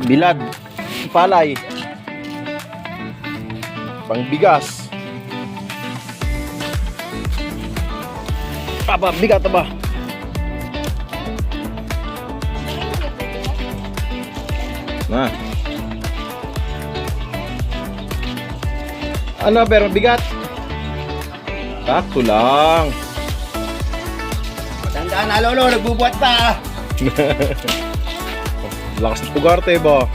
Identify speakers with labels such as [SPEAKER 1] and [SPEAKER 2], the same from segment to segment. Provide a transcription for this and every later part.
[SPEAKER 1] Bilad. Palay. Pangbigas. Bigat ba? Ano, pero bigat? Sakto lang.
[SPEAKER 2] Tandaan na, Lolo, nagbubuhat pa.
[SPEAKER 1] Lakas ng pugarte ba?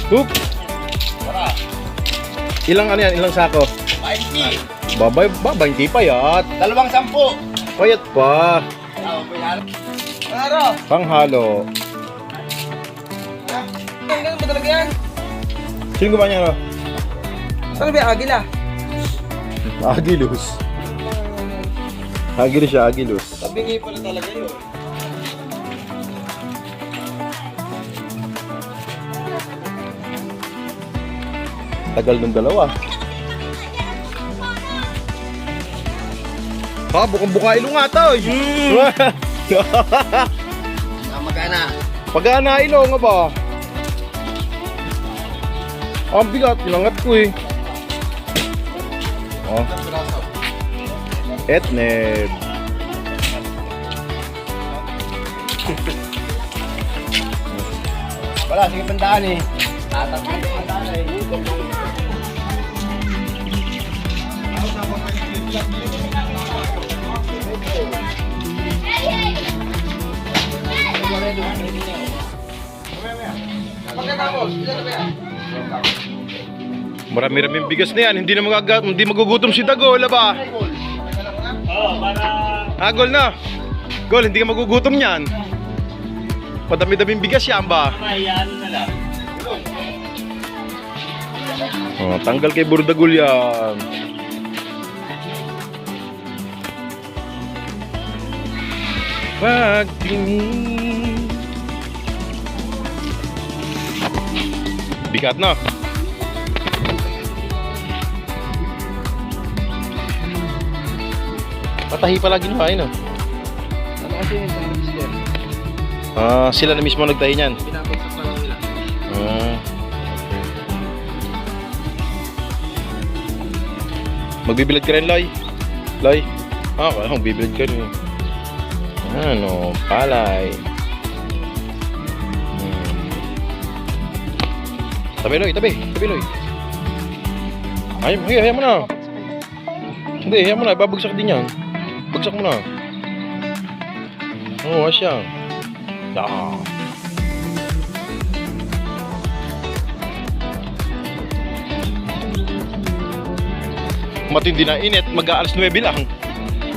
[SPEAKER 1] Hoop! Ilang ano yan? Ilang sako?
[SPEAKER 2] 20.
[SPEAKER 1] Babay, hindi payat.
[SPEAKER 2] 210.
[SPEAKER 1] Payat pa.
[SPEAKER 2] Ano?
[SPEAKER 1] Panghalo.
[SPEAKER 2] Ganun ba talaga yan?
[SPEAKER 1] Sino gumawa niya, no?
[SPEAKER 2] Saan ba yung agila?
[SPEAKER 1] Agilus. Agilus siya, agilus.
[SPEAKER 2] Tabingi pala talaga yun.
[SPEAKER 1] Tagal ng dalawa. Bukang-buka ilong nga to.
[SPEAKER 2] Magana.
[SPEAKER 1] Pagana ilong nga ba? Ang bigat, inangat ko eh. Oh. Etneb.
[SPEAKER 2] Wala, sige pandaan eh. Tatatang pandaan eh.
[SPEAKER 1] Marami-raming bigas na yan. Hindi magugutom si Dago, wala ba? Gol na. Gol, hindi ka magugutom yan. Padami-daming bigas yan ba? Oh, tanggal kay Burdagul yan. Pagtingin. Bigat na. Patahi pala ginawa yun.
[SPEAKER 2] Ano kasi yung sila?
[SPEAKER 1] Sila na mismo nagtahi niyan.
[SPEAKER 2] Pinapagsak na lang nila.
[SPEAKER 1] Magbibilad ka rin, Loy? Loy? Kaya magbibilad ka rin. Ano, palay. Tabi, Loy, tabi, Loy. Ayaw mo na. Hindi, ayaw mo na, babagsak din yan. Bagsak mo na. Oo, asya. Matindi na init, mag-aalas 9 lang.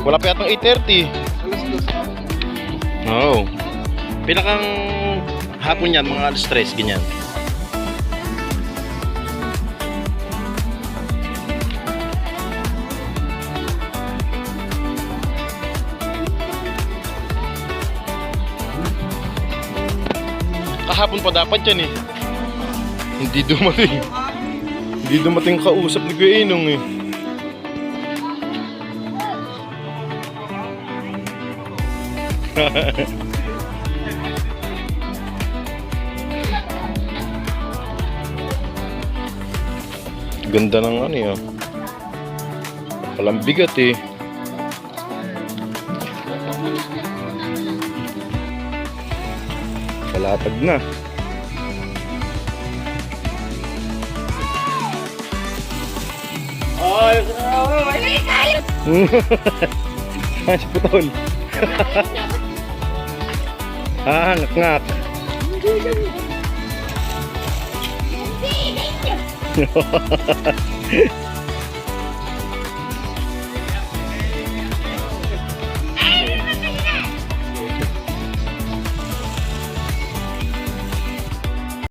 [SPEAKER 1] Wala pa yatang 8:30. Oo. Pinakang hapon yan, mga alas 3, ganyan. Kahapon pa dapat yan eh. Hindi dumating kausap ni Kuya Inong eh. Ganda ng ano yun. Palang bigat eh. Palatag na.
[SPEAKER 2] Ay,
[SPEAKER 1] Ay, si Putol. Ngak-ngak.